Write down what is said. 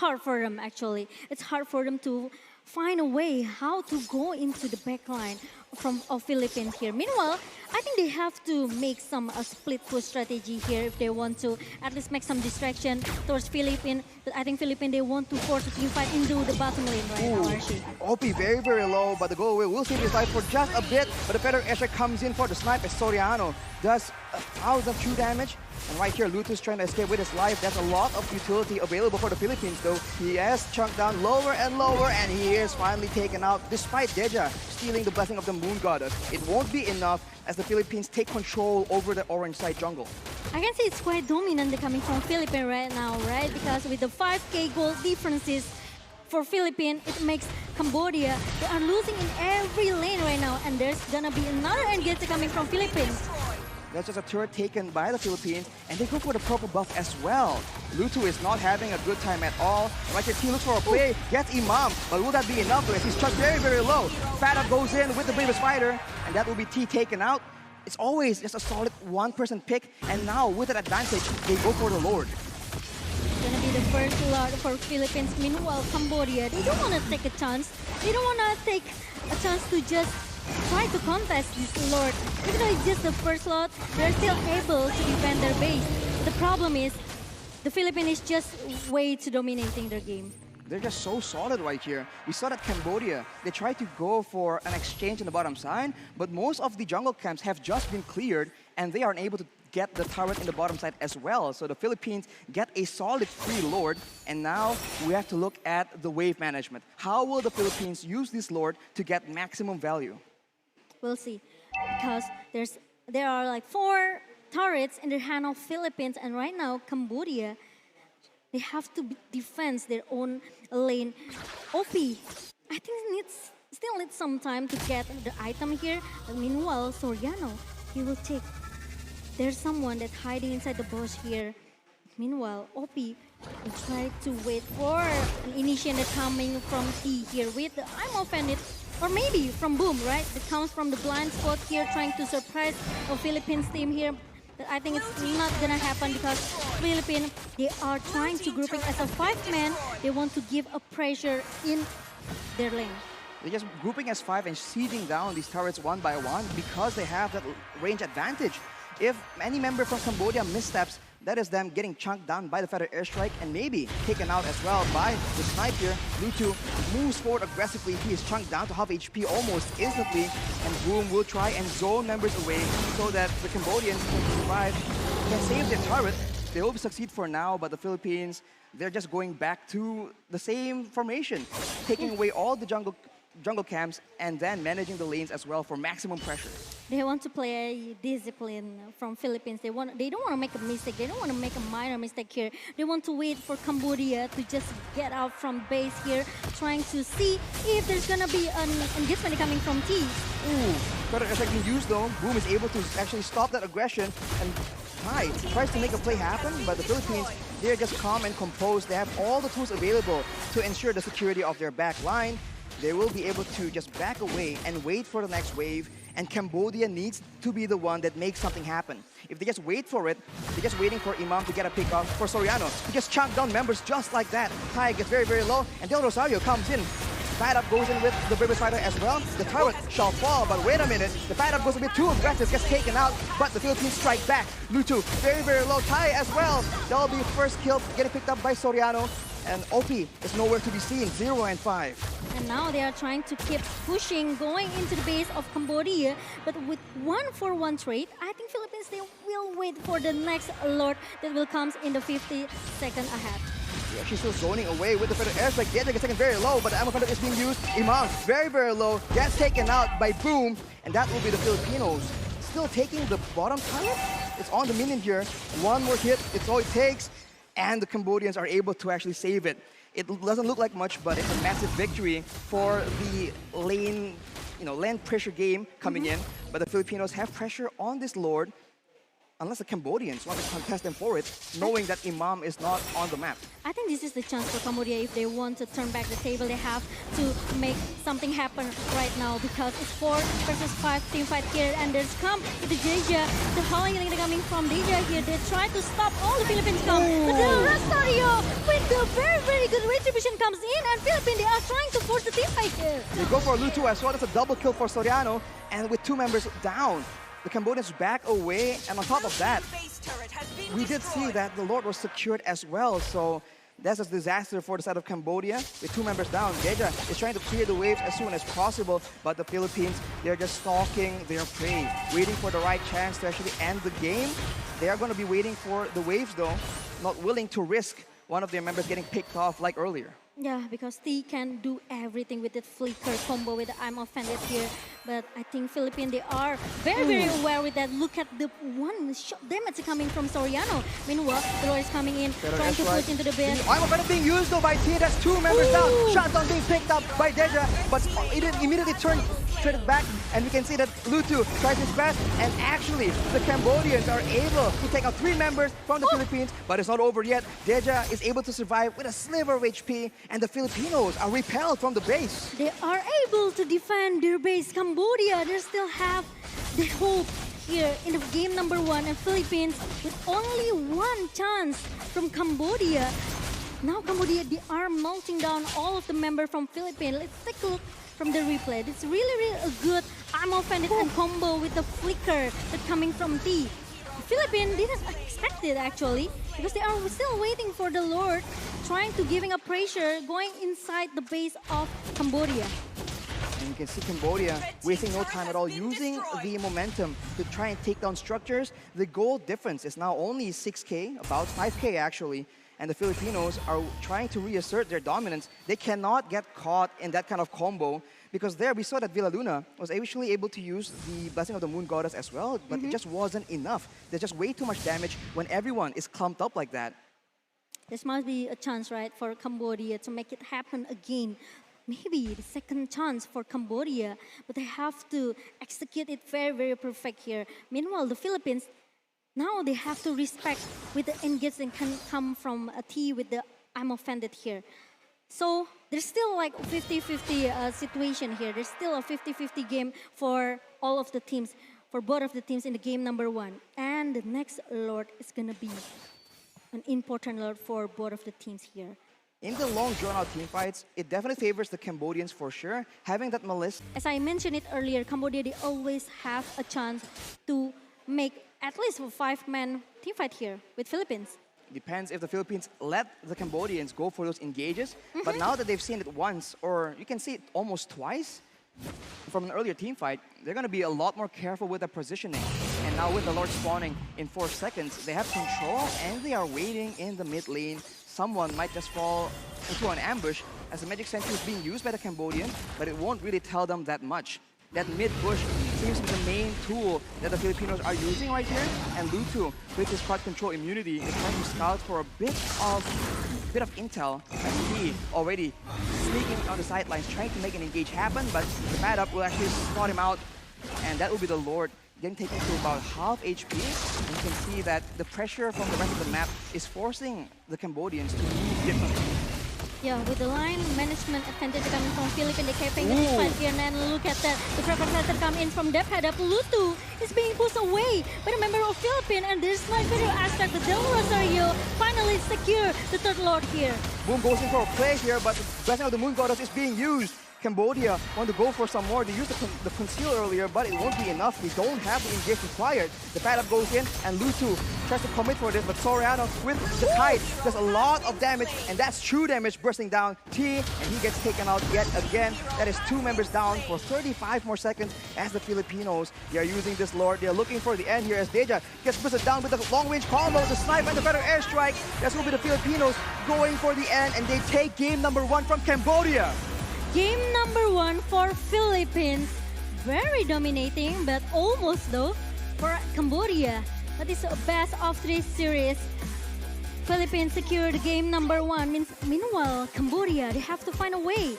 hard for them actually. It's hard for them to find a way how to go into the backline of Philippines here. Meanwhile, I think they have to make some split push strategy here if they want to at least make some distraction towards Philippines. But I think Philippines, they want to force a team fight into the bottom lane right now, Archie. OP very low, but the go away will save his life for just a bit. But the Feather Airstrike comes in for the snipe as Soriano does 1,000 true damage. And right here, Lutu's trying to escape with his life. That's a lot of utility available for the Philippines, though. He has chunked down lower and lower, and he is finally taken out, despite Deja stealing the blessing of the Moon Goddess. It won't be enough as the Philippines take control over the orange side jungle. I can say it's quite dominant coming from Philippines right now, right? Because with the 5k gold differences for Philippines, it makes Cambodia, they are losing in every lane right now. And there's gonna be another engage coming from Philippines. That's just a turret taken by the Philippines, and they go for the purple buff as well. Lutu is not having a good time at all. Right here, T looks for a play, gets Imam, but will that be enough? He's chucked very low. Fat Up goes in with the Brave Spider, and that will be T taken out. It's always just a solid one-person pick, and now with an advantage, they go for the Lord. It's gonna be the first Lord for Philippines. Meanwhile, Cambodia, they don't wanna take a chance. They don't wanna take a chance to just try to contest this Lord. Even though it's just the first Lord, they're still able to defend their base. The problem is, the Philippines is just way too dominating their game. They're just so solid right here. We saw that Cambodia, they tried to go for an exchange on the bottom side, but most of the jungle camps have just been cleared, and they aren't able to get the turret in the bottom side as well. So the Philippines get a solid free Lord, and now we have to look at the wave management. How will the Philippines use this Lord to get maximum value? We'll see, because there are like 4 turrets in the hand of Philippines, and right now Cambodia, they have to defend their own lane. OP, I think still needs some time to get the item here. But meanwhile, Soriano, he will take. There's someone that's hiding inside the bush here. Meanwhile, OP will try to wait for an initiative coming from T here with the I'm offended. Or maybe from Boom, right? That comes from the blind spot here, trying to surprise a Philippines team here. But I think it's not gonna happen because Philippines, they are trying to grouping as a 5-man. They want to give a pressure in their lane. They're just grouping as 5 and sieging down these turrets one by one because they have that range advantage. If any member from Cambodia missteps, that is them getting chunked down by the Feather Airstrike and maybe taken out as well by the snipe here. Lutu moves forward aggressively. He is chunked down to half HP almost instantly. And Boom will try and zone members away so that the Cambodians can survive, can save their turret. They will succeed for now, but the Philippines, they're just going back to the same formation, taking away all the jungle camps and then managing the lanes as well for maximum pressure. They want to play discipline from Philippines. They don't want to make a mistake. They don't want to make a minor mistake here. They want to wait for Cambodia to just get out from base here, trying to see if there's gonna be an engagement coming from T. Ooh, Feather Airstrike being used though. Boom is able to actually stop that aggression, and Ty tries to make a play happen, but the Philippines, they're just calm and composed. They have all the tools available to ensure the security of their back line. They will be able to just back away and wait for the next wave, and Cambodia needs to be the one that makes something happen. If they just wait for it, they're just waiting for Imam to get a pick off for Soriano. He just chunked down members just like that. Ty gets very low, and Del Rosario comes in. Fat Up goes in with the Brave Spider as well. The turret shall fall, but wait a minute. The Fat Up goes a bit too aggressive, gets taken out, but the Philippines strike back. Lutu, very low. Ty as well. That'll be first kill, getting picked up by Soriano. And OP is nowhere to be seen, 0 and 5. And now they are trying to keep pushing, going into the base of Cambodia. But with 1-for-1 trade, I think Philippines, they will wait for the next Lord that will come in the 50 seconds ahead. Yeah, she's still zoning away with the Feather Airstrike. Getting a second very low, but the ammo is being used. Imam, very low, gets taken out by Boom, and that will be the Filipinos. Still taking the bottom turret. It's on the minion here. One more hit, it's all it takes. And the Cambodians are able to actually save it. It doesn't look like much, but it's a massive victory for the lane, lane pressure game coming in. But the Filipinos have pressure on this Lord. unless the Cambodians want to contest them for it, knowing that Imam is not on the map. I think this is the chance for Cambodia. If they want to turn back the table, they have to make something happen right now, because it's 4 versus 5 team fight here, and there's come with the Deja. The Holly Healing coming from Deja here. They try to stop all the Philippines come, but the Rosario with the very good retribution comes in, and Philippines, they are trying to force the team fight here. They go for Lutu as well. That's a double kill for Soriano, and with 2 members down, the Cambodians back away, and on top of that, we did see that the Lord was secured as well, so that's a disaster for the side of Cambodia. With 2 members down, Deja is trying to clear the waves as soon as possible, but the Philippines, they're just stalking their prey, waiting for the right chance to actually end the game. They are going to be waiting for the waves though, not willing to risk one of their members getting picked off like earlier. Yeah, because T can do everything with that flicker combo with the I'm offended here. But I think Philippines, they are very aware with that. Look at the one shot damage coming from Soriano. Meanwhile, the Lord is coming in, trying to push into the base. I'm offended being used though by T. That's 2 members down. Shots on being picked up by Deja, but it immediately turned it back, and we can see that Lutu tries his best, and actually the Cambodians are able to take out 3 members from the Philippines, but it's not over yet. Deja is able to survive with a sliver of HP, and the Filipinos are repelled from the base. They are able to defend their base. Cambodia, they still have the hope here in the game number 1, and Philippines with only 1 chance from Cambodia. Now Cambodia, they are melting down all of the members from Philippines. Let's take a look from the replay. It's really a good I'm offended and combo with the flicker that's coming from T. The Philippines didn't expect it actually, because they are still waiting for the Lord, trying to giving a pressure going inside the base of Cambodia. And you can see Cambodia wasting no time at all, using the momentum to try and take down structures. The goal difference is now only 6K, about 5K actually, and the Filipinos are trying to reassert their dominance. They cannot get caught in that kind of combo, because there we saw that Villaluna was actually able to use the Blessing of the Moon Goddess as well, but it just wasn't enough. There's just way too much damage when everyone is clumped up like that. This must be a chance, right, for Cambodia to make it happen again. Maybe the second chance for Cambodia, but they have to execute it very perfect here. Meanwhile, the Philippines, now they have to respect with the engagement can come from a T with the I'm offended here. So there's still like 50-50 situation here. There's still a 50-50 game for all of the teams, for both of the teams in the game number 1. And the next Lord is gonna be an important Lord for both of the teams here. In the long drawn-out team fights, it definitely favors the Cambodians for sure, having that Melissa. As I mentioned it earlier, Cambodia, they always have a chance to make at least a 5-man team fight here with Philippines. Depends if the Philippines let the Cambodians go for those engages. But now that they've seen it once, or you can see it almost twice from an earlier team fight, they're going to be a lot more careful with their positioning. And now with the Lord spawning in 4 seconds, they have control and they are waiting in the mid lane. Someone might just fall into an ambush as the Magic Sentry is being used by the Cambodians, but it won't really tell them that much. That mid-push seems to be the main tool that the Filipinos are using right here. And Lutu, with his crowd control immunity, is trying to scout for a bit of intel. As he already sneaking on the sidelines, trying to make an engage happen, but the bad-up will actually spot him out. And that will be the Lord getting taken to about half HP. And you can see that the pressure from the rest of the map is forcing the Cambodians to move differently. Yeah, with the line management advantage coming from Philippines, they kept paying the fight here, and look at that. The trapper center come in from depth head up. Lutu is being pushed away by a member of Philippines, and there's my video aspect. The Del Rosario finally secure the third Lord here. Boom goes in for a play here, but the Blessing of the Moon Goddess is being used. Cambodia want to go for some more. They used the conceal earlier, but it won't be enough. They don't have the engage required. The pad-up goes in, and Lutu tries to commit for this, but Soriano with the tide does a lot of damage, and that's true damage bursting down T, and he gets taken out yet again. That is 2 members down for 35 more seconds as the Filipinos, they are using this Lord. They are looking for the end here as Deja gets boosted down with the long-range combo, the snipe and the better airstrike. That's going to be the Filipinos going for the end, and they take game number 1 from Cambodia. Game number 1 for Philippines. Very dominating, but almost though for Cambodia. That is a best of 3 series. Philippines secured game number 1. Meanwhile, Cambodia, they have to find a way